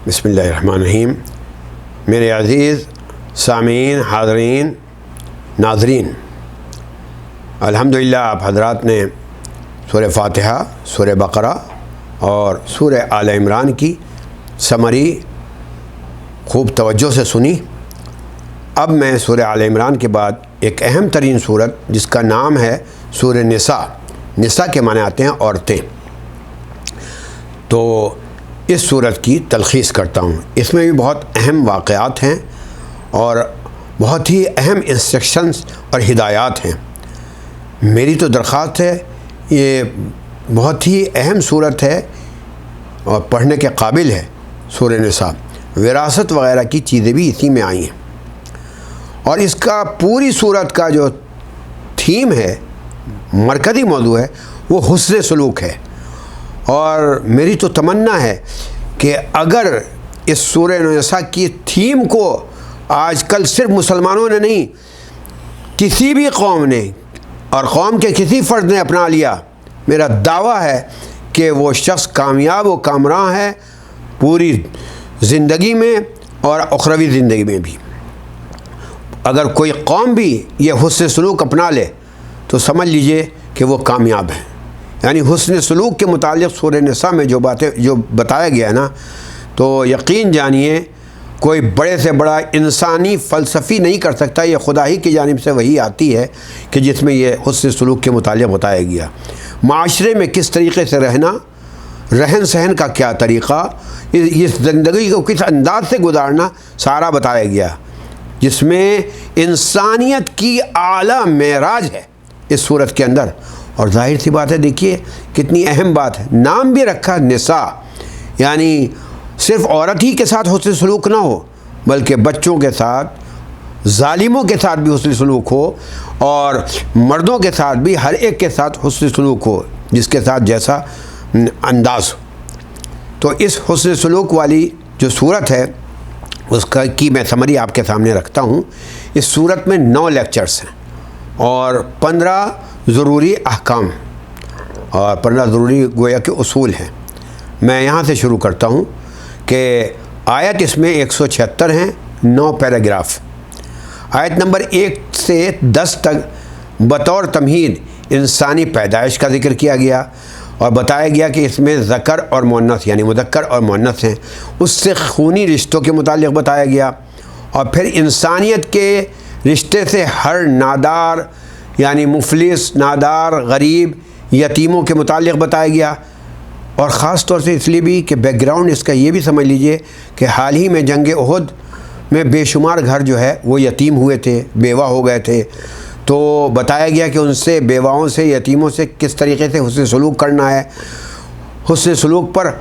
بسم اللہ الرحمن الرحیم۔ میرے عزیز سامعین، حاضرین، ناظرین، الحمدللہ آپ حضرات نے سورہ فاتحہ، سورہ بقرہ اور سورہ آل عمران کی سمری خوب توجہ سے سنی۔ اب میں سورہ آل عمران کے بعد ایک اہم ترین سورت جس کا نام ہے سورہ نساء، نساء کے معنی آتے ہیں عورتیں، تو اس سورت کی تلخیص کرتا ہوں۔ اس میں بھی بہت اہم واقعات ہیں اور بہت ہی اہم انسٹرکشنز اور ہدایات ہیں۔ میری تو درخواست ہے، یہ بہت ہی اہم سورت ہے اور پڑھنے کے قابل ہے۔ سورہ نساء وراثت وغیرہ کی چیزیں بھی اسی میں آئی ہیں، اور اس کا پوری سورت کا جو تھیم ہے، مرکزی موضوع ہے، وہ حسن سلوک ہے۔ اور میری تو تمنا ہے کہ اگر اس سورہ نساء کی تھیم کو آج کل صرف مسلمانوں نے نہیں، کسی بھی قوم نے اور قوم کے کسی فرد نے اپنا لیا، میرا دعویٰ ہے کہ وہ شخص کامیاب و کامراں ہے پوری زندگی میں اور اخروی زندگی میں بھی۔ اگر کوئی قوم بھی یہ حسن سلوک اپنا لے تو سمجھ لیجئے کہ وہ کامیاب ہے۔ یعنی حسن سلوک کے متعلق سورہ نساء میں جو بتایا گیا ہے نا، تو یقین جانیے کوئی بڑے سے بڑا انسانی فلسفی نہیں کر سکتا۔ یہ خدا ہی کی جانب سے وہی آتی ہے کہ جس میں یہ حسن سلوک کے متعلق بتایا گیا۔ معاشرے میں کس طریقے سے رہنا، رہن سہن کا کیا طریقہ، اس زندگی کو کس انداز سے گزارنا، سارا بتایا گیا، جس میں انسانیت کی اعلیٰ معراج ہے اس صورت کے اندر۔ اور ظاہر سی بات ہے، دیکھیے کتنی اہم بات ہے، نام بھی رکھا نساء، یعنی صرف عورت ہی کے ساتھ حسن سلوک نہ ہو بلکہ بچوں کے ساتھ، ظالموں کے ساتھ بھی حسن سلوک ہو، اور مردوں کے ساتھ بھی، ہر ایک کے ساتھ حسن سلوک ہو جس کے ساتھ جیسا انداز ہو۔ تو اس حسن سلوک والی جو صورت ہے اس کی میں سمری آپ کے سامنے رکھتا ہوں۔ اس صورت میں 9 لیکچرز ہیں اور 15 ضروری احکام اور 15 ضروری گویا کے اصول ہیں۔ میں یہاں سے شروع کرتا ہوں کہ آیت اس میں 176 ہیں، 9 پیراگراف۔ آیت نمبر 1 سے 10 تک بطور تمہید انسانی پیدائش کا ذکر کیا گیا اور بتایا گیا کہ اس میں ذکر اور مؤنث یعنی مذکر اور مؤنث ہیں، اس سے خونی رشتوں کے متعلق بتایا گیا، اور پھر انسانیت کے رشتے سے ہر نادار یعنی مفلس، نادار، غریب، یتیموں کے متعلق بتایا گیا۔ اور خاص طور سے اس لیے بھی کہ بیک گراؤنڈ اس کا یہ بھی سمجھ لیجئے کہ حال ہی میں جنگ احد میں بے شمار گھر جو ہے وہ یتیم ہوئے تھے، بیوہ ہو گئے تھے، تو بتایا گیا کہ ان سے، بیواؤں سے، یتیموں سے کس طریقے سے حسن سلوک کرنا ہے۔ حسن سلوک پر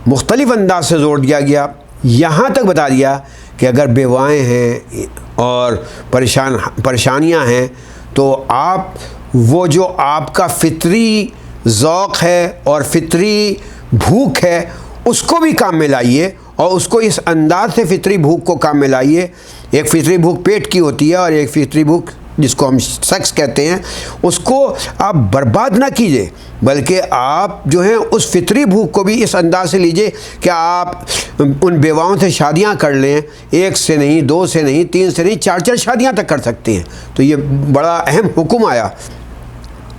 مختلف انداز سے زور دیا گیا، یہاں تک بتا دیا کہ اگر بیوائیں ہیں اور پریشانیاں ہیں تو آپ وہ جو آپ کا فطری ذوق ہے اور فطری بھوک ہے اس کو بھی کام میں لائیے، اور اس کو اس انداز سے فطری بھوک کو کام میں لائیے۔ ایک فطری بھوک پیٹ کی ہوتی ہے اور ایک فطری بھوک جس کو ہم سیکس کہتے ہیں، اس کو آپ برباد نہ کیجیے بلکہ آپ جو ہیں اس فطری بھوک کو بھی اس انداز سے لیجئے کہ آپ ان بیواؤں سے شادیاں کر لیں، 1 سے نہیں، 2 سے نہیں، 3 سے نہیں، 4 شادیاں تک کر سکتے ہیں۔ تو یہ بڑا اہم حکم آیا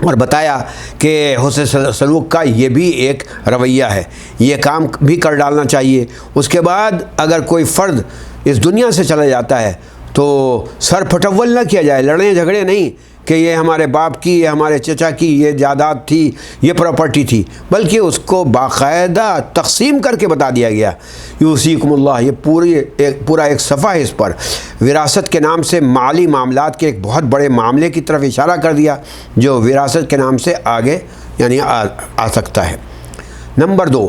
اور بتایا کہ حسن سلوک کا یہ بھی ایک رویہ ہے، یہ کام بھی کر ڈالنا چاہیے۔ اس کے بعد اگر کوئی فرد اس دنیا سے چلا جاتا ہے تو سر پھٹول نہ کیا جائے، لڑیں جھگڑے نہیں کہ یہ ہمارے باپ کی، یہ ہمارے چچا کی یہ جائیداد تھی، یہ پراپرٹی تھی، بلکہ اس کو باقاعدہ تقسیم کر کے بتا دیا گیا۔ یوصیکم اللہ، یہ پورا ایک صفحہ ہے اس پر۔ وراثت کے نام سے مالی معاملات کے ایک بہت بڑے معاملے کی طرف اشارہ کر دیا جو وراثت کے نام سے آگے یعنی آ سکتا ہے۔ نمبر 2،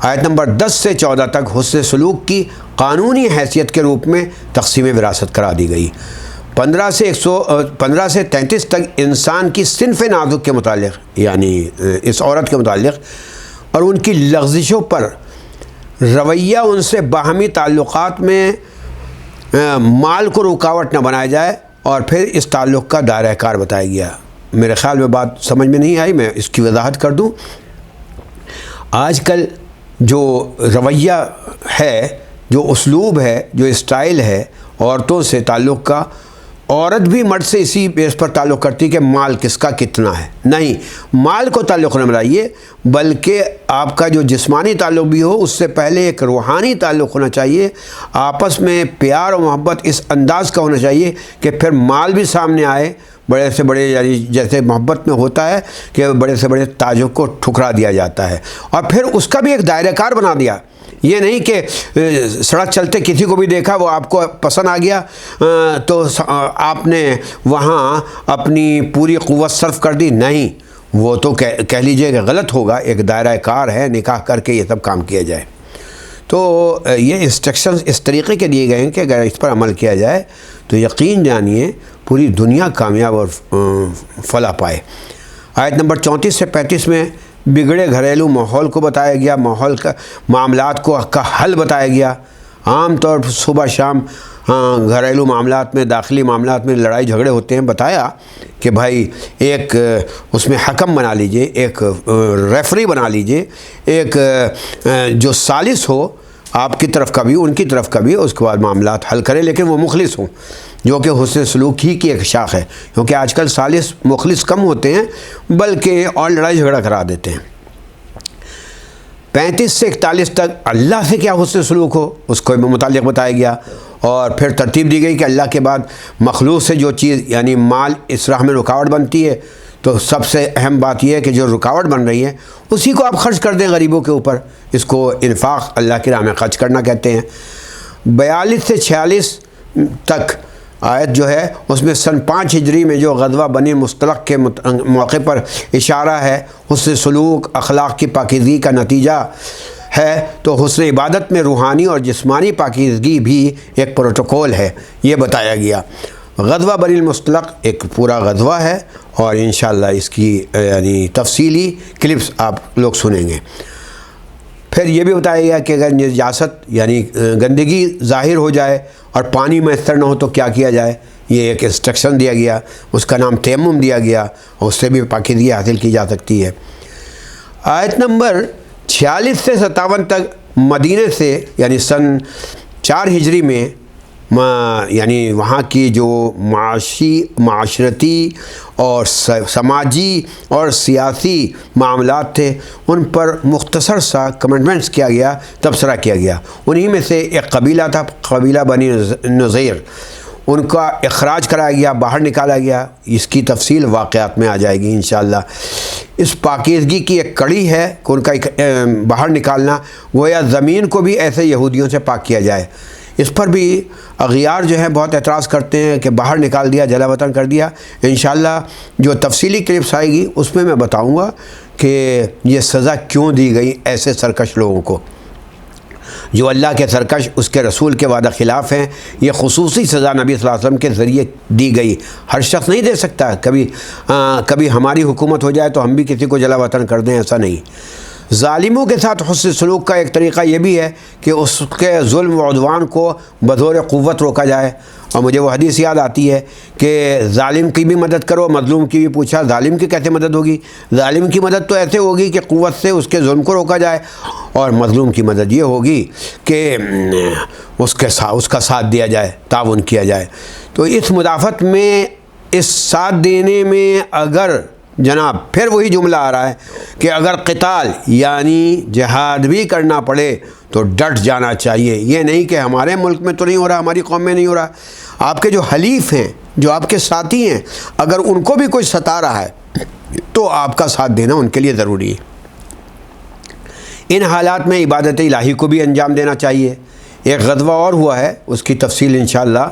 آیت نمبر 10 سے 14 تک حسن سلوک کی قانونی حیثیت کے روپ میں تقسیم وراثت کرا دی گئی۔ 15 سے 33 تک انسان کی صنف نازک کے متعلق یعنی اس عورت کے متعلق اور ان کی لغزشوں پر رویہ، ان سے باہمی تعلقات میں مال کو رکاوٹ نہ بنایا جائے، اور پھر اس تعلق کا دائرہ کار بتایا گیا۔ میرے خیال میں بات سمجھ میں نہیں آئی، میں اس کی وضاحت کر دوں۔ آج کل جو رویہ ہے جو اسلوب ہے، جو اسٹائل ہے عورتوں سے تعلق کا، عورت بھی مرد سے اسی بیس پر تعلق کرتی کہ مال کس کا کتنا ہے. نہیں، مال کو تعلق نہ بنائیے، بلکہ آپ کا جو جسمانی تعلق بھی ہو اس سے پہلے ایک روحانی تعلق ہونا چاہیے. آپس میں پیار و محبت اس انداز کا ہونا چاہیے کہ پھر مال بھی سامنے آئے. بڑے سے بڑے، یعنی جیسے محبت میں ہوتا ہے کہ بڑے سے بڑے تاجوں کو ٹھکرا دیا جاتا ہے، اور پھر اس کا بھی ایک دائرہ کار بنا دیا. یہ نہیں کہ سڑک چلتے کسی کو بھی دیکھا، وہ آپ کو پسند آ گیا تو آپ نے وہاں اپنی پوری قوت صرف کر دی. نہیں، وہ تو کہہ لیجئے کہ غلط ہوگا. ایک دائرہ کار ہے، نکاح کر کے یہ سب کام کیا جائے. تو یہ انسٹرکشنز اس طریقے کے دیے گئے ہیں کہ اگر اس پر عمل کیا جائے تو یقین جانیے پوری دنیا کامیاب اور فلاح پائے. آیت نمبر 34 سے 35 میں بگڑے گھریلو ماحول کو بتایا گیا، ماحول کا معاملات کا حل بتایا گیا. عام طور پر صبح شام گھریلو معاملات میں، داخلی معاملات میں لڑائی جھگڑے ہوتے ہیں. بتایا کہ بھائی ایک اس میں حکم بنا لیجئے، ایک ریفری بنا لیجئے، ایک جو ثالث ہو آپ کی طرف کا بھی ان کی طرف کا بھی، اس کے بعد معاملات حل کرے، لیکن وہ مخلص ہوں، جو کہ حسن سلوک ہی کی ایک شاخ ہے. کیونکہ آج کل ثالث مخلص کم ہوتے ہیں، بلکہ اور لڑائی جھگڑا کرا دیتے ہیں. 35 سے 41 تک اللہ سے کیا حسن سلوک ہو اس کو متعلق بتایا گیا، اور پھر ترتیب دی گئی کہ اللہ کے بعد مخلوق سے جو چیز یعنی مال اس راہ میں رکاوٹ بنتی ہے، تو سب سے اہم بات یہ ہے کہ جو رکاوٹ بن رہی ہے اسی کو آپ خرچ کر دیں غریبوں کے اوپر. اس کو انفاق اللہ کی راہ میں خرچ کرنا کہتے ہیں. 42 سے 46 تک آیت جو ہے اس میں سن 5 ہجری میں جو غزوہ بنی مصطلق کے موقع پر اشارہ ہے، حسن سلوک اخلاق کی پاکیزگی کا نتیجہ ہے. تو حسن عبادت میں روحانی اور جسمانی پاکیزگی بھی ایک پروٹوکول ہے، یہ بتایا گیا. غزوہ بنی المصطلق ایک پورا غزوہ ہے، اور انشاءاللہ اس کی یعنی تفصیلی کلپس آپ لوگ سنیں گے. پھر یہ بھی بتایا گیا کہ اگر نجاست یعنی گندگی ظاہر ہو جائے اور پانی میسر نہ ہو تو کیا کیا جائے. یہ ایک انسٹرکشن دیا گیا، اس کا نام تیمم دیا گیا، اور اس سے بھی پاکیزگی حاصل کی جا سکتی ہے. آیت نمبر 46 سے 57 تک مدینہ سے یعنی سن 4 ہجری میں یعنی وہاں کی جو معاشرتی اور سماجی اور سیاسی معاملات تھے ان پر مختصر سا کمنٹمنٹس کیا گیا، تبصرہ کیا گیا. انہی میں سے ایک قبیلہ تھا، قبیلہ بنی نذیر. ان کا اخراج کرایا گیا، باہر نکالا گیا. اس کی تفصیل واقعات میں آ جائے گی انشاءاللہ. اس پاکیزگی کی ایک کڑی ہے کہ ان کا باہر نکالنا، گویا زمین کو بھی ایسے یہودیوں سے پاک کیا جائے. اس پر بھی اغیار جو ہیں بہت اعتراض کرتے ہیں کہ باہر نکال دیا، جلا وطن کر دیا. انشاءاللہ جو تفصیلی کلپس آئے گی اس میں بتاؤں گا کہ یہ سزا کیوں دی گئی ایسے سرکش لوگوں کو جو اللہ کے سرکش، اس کے رسول کے وعدہ خلاف ہیں. یہ خصوصی سزا نبی صلی اللہ علیہ وسلم کے ذریعے دی گئی، ہر شخص نہیں دے سکتا. کبھی ہماری حکومت ہو جائے تو ہم بھی کسی کو جلا وطن کر دیں، ایسا نہیں. ظالموں کے ساتھ حسن سلوک کا ایک طریقہ یہ بھی ہے کہ اس کے ظلم و عدوان کو بظور قوت روکا جائے. اور مجھے وہ حدیث یاد آتی ہے کہ ظالم کی بھی مدد کرو، مظلوم کی بھی. پوچھا ظالم کی کیسے مدد ہوگی؟ ظالم کی مدد تو ایسے ہوگی کہ قوت سے اس کے ظلم کو روکا جائے، اور مظلوم کی مدد یہ ہوگی کہ اس کا ساتھ دیا جائے، تعاون کیا جائے. تو اس مدافعت میں، اس ساتھ دینے میں اگر جناب پھر وہی جملہ آ رہا ہے کہ اگر قتال یعنی جہاد بھی کرنا پڑے تو ڈٹ جانا چاہیے. یہ نہیں کہ ہمارے ملک میں تو نہیں ہو رہا، ہماری قوم میں نہیں ہو رہا. آپ کے جو حلیف ہیں، جو آپ کے ساتھی ہیں، اگر ان کو بھی کوئی ستا رہا ہے تو آپ کا ساتھ دینا ان کے لیے ضروری ہے. ان حالات میں عبادت الہی کو بھی انجام دینا چاہیے. ایک غزوہ اور ہوا ہے، اس کی تفصیل انشاءاللہ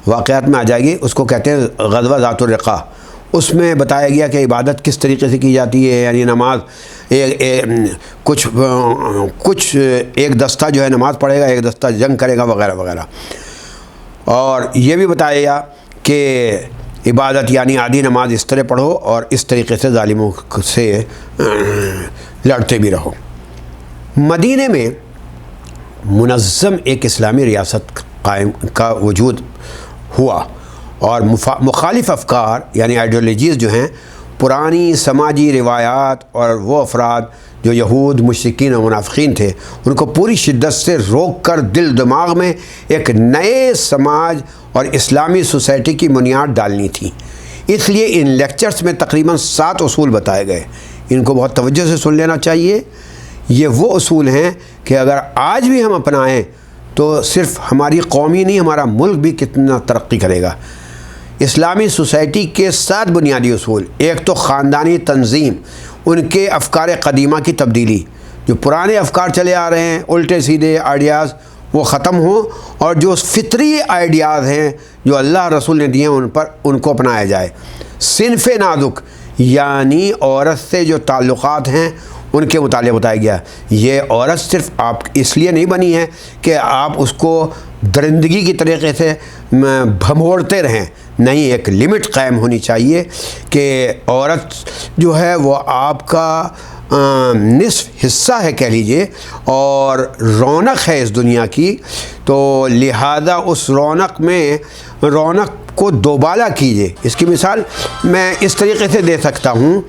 واقعات میں آ جائے گی. اس کو کہتے ہیں غزوہ ذات الرقا. اس میں بتایا گیا کہ عبادت کس طریقے سے کی جاتی ہے. یعنی نماز کچھ ایک دستہ جو ہے نماز پڑھے گا، ایک دستہ جنگ کرے گا، وغیرہ وغیرہ. اور یہ بھی بتایا گیا کہ عبادت یعنی آدھی نماز اس طرح پڑھو اور اس طریقے سے ظالموں سے لڑتے بھی رہو. مدینہ میں منظم ایک اسلامی ریاست قائم کا وجود ہوا، اور مخالف افکار یعنی آئیڈیالوجیز جو ہیں، پرانی سماجی روایات اور وہ افراد جو یہود، مشرکین اور منافقین تھے، ان کو پوری شدت سے روک کر دل دماغ میں ایک نئے سماج اور اسلامی سوسائٹی کی بنیاد ڈالنی تھی۔ اس لیے ان لیکچرز میں تقریباً 7 اصول بتائے گئے، ان کو بہت توجہ سے سن لینا چاہیے۔ یہ وہ اصول ہیں کہ اگر آج بھی ہم اپنائیں تو صرف ہماری قوم ہی نہیں، ہمارا ملک بھی کتنا ترقی کرے گا۔ اسلامی سوسائٹی کے 7 بنیادی اصول۔ ایک تو خاندانی تنظیم، ان کے افکار قدیمہ کی تبدیلی، جو پرانے افکار چلے آ رہے ہیں، الٹے سیدھے آئیڈیاز، وہ ختم ہوں، اور جو فطری آئیڈیاز ہیں جو اللہ رسول نے دیے ہیں ان کو اپنایا جائے۔ صنف نازک، یعنی عورت سے جو تعلقات ہیں ان کے متعلق بتایا گیا۔ یہ عورت صرف آپ اس لیے نہیں بنی ہے کہ آپ اس کو درندگی کی طریقے سے بھموڑتے رہیں، نہیں، ایک لمٹ قائم ہونی چاہیے کہ عورت جو ہے وہ آپ کا نصف حصہ ہے کہہ لیجئے، اور رونق ہے اس دنیا کی، تو لہذا اس رونق کو دوبالا کیجئے۔ اس کی مثال میں اس طریقے سے دے سکتا ہوں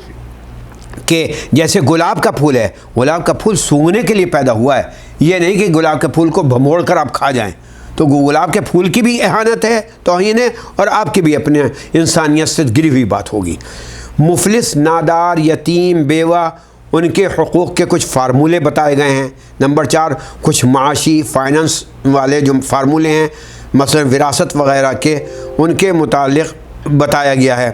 کہ جیسے گلاب کا پھول ہے، گلاب کا پھول سونگھنے کے لیے پیدا ہوا ہے، یہ نہیں کہ گلاب کے پھول کو بھموڑ کر آپ کھا جائیں، تو گلاب کے پھول کی بھی اہانت ہے، توہین ہے، اور آپ کی بھی اپنے انسانیت سے گری ہوئی بات ہوگی۔ مفلس، نادار، یتیم، بیوہ، ان کے حقوق کے کچھ فارمولے بتائے گئے ہیں۔ نمبر 4، کچھ معاشی فائننس والے جو فارمولے ہیں، مثلا وراثت وغیرہ کے، ان کے متعلق بتایا گیا ہے۔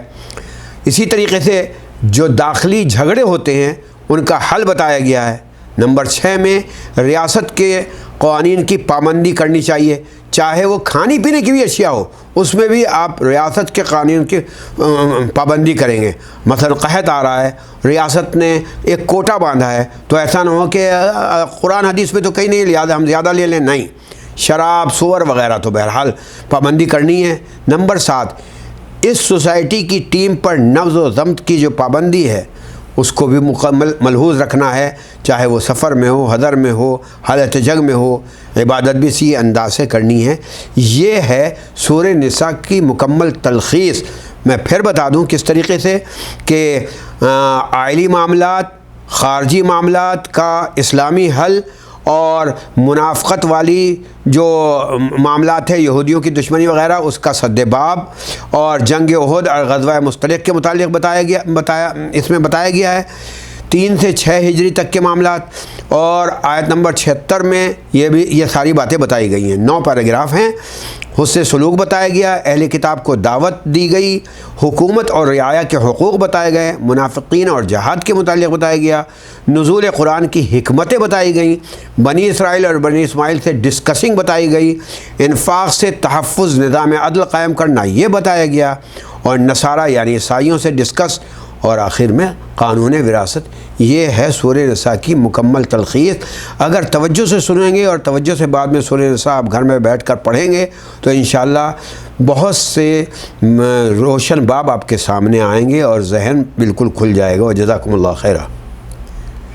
اسی طریقے سے جو داخلی جھگڑے ہوتے ہیں ان کا حل بتایا گیا ہے۔ نمبر 6 میں ریاست کے قوانین کی پابندی کرنی چاہیے، چاہے وہ کھانے پینے کی بھی اشیاء ہو، اس میں بھی آپ ریاست کے قوانین کی پابندی کریں گے۔ مثلا قحط آ رہا ہے، ریاست نے ایک کوٹا باندھا ہے، تو ایسا نہ ہو کہ قرآن حدیث میں تو کہیں نہیں، لہٰذا ہم زیادہ لے لیں، نہیں، شراب، سور وغیرہ تو بہرحال پابندی کرنی ہے۔ نمبر 7، اس سوسائٹی کی ٹیم پر نبض و ضبط کی جو پابندی ہے اس کو بھی مکمل ملحوظ رکھنا ہے، چاہے وہ سفر میں ہو، حضر میں ہو، حالت جنگ میں ہو، عبادت بھی اسی انداز سے کرنی ہے۔ یہ ہے سورہ نساء کی مکمل تلخیص۔ میں پھر بتا دوں کس طریقے سے کہ آئلی معاملات، خارجی معاملات کا اسلامی حل، اور منافقت والی جو معاملات ہیں، یہودیوں کی دشمنی وغیرہ، اس کا سد باب، اور جنگ احد اور غزوہ مستلق کے متعلق اس میں بتایا گیا ہے۔ 3 سے 6 ہجری تک کے معاملات، اور آیت نمبر 76 میں یہ ساری باتیں بتائی گئی ہیں۔ 9 پیراگراف ہیں۔ حسن سلوک بتایا گیا، اہل کتاب کو دعوت دی گئی، حکومت اور رعایا کے حقوق بتائے گئے، منافقین اور جہاد کے متعلق بتایا گیا، نزول قرآن کی حکمتیں بتائی گئیں، بنی اسرائیل اور بنی اسماعیل سے ڈسکسنگ بتائی گئی، انفاق سے تحفظ، نظام عدل قائم کرنا یہ بتایا گیا، اور نصارہ یعنی عیسائیوں سے ڈسکس، اور آخر میں قانون وراثت۔ یہ ہے سورہ نساء کی مکمل تلخیص۔ اگر توجہ سے سنیں گے اور توجہ سے بعد میں سورہ نساء آپ گھر میں بیٹھ کر پڑھیں گے تو انشاءاللہ بہت سے روشن باب آپ کے سامنے آئیں گے اور ذہن بالکل کھل جائے گا۔ وجزاکم اللہ خیرہ۔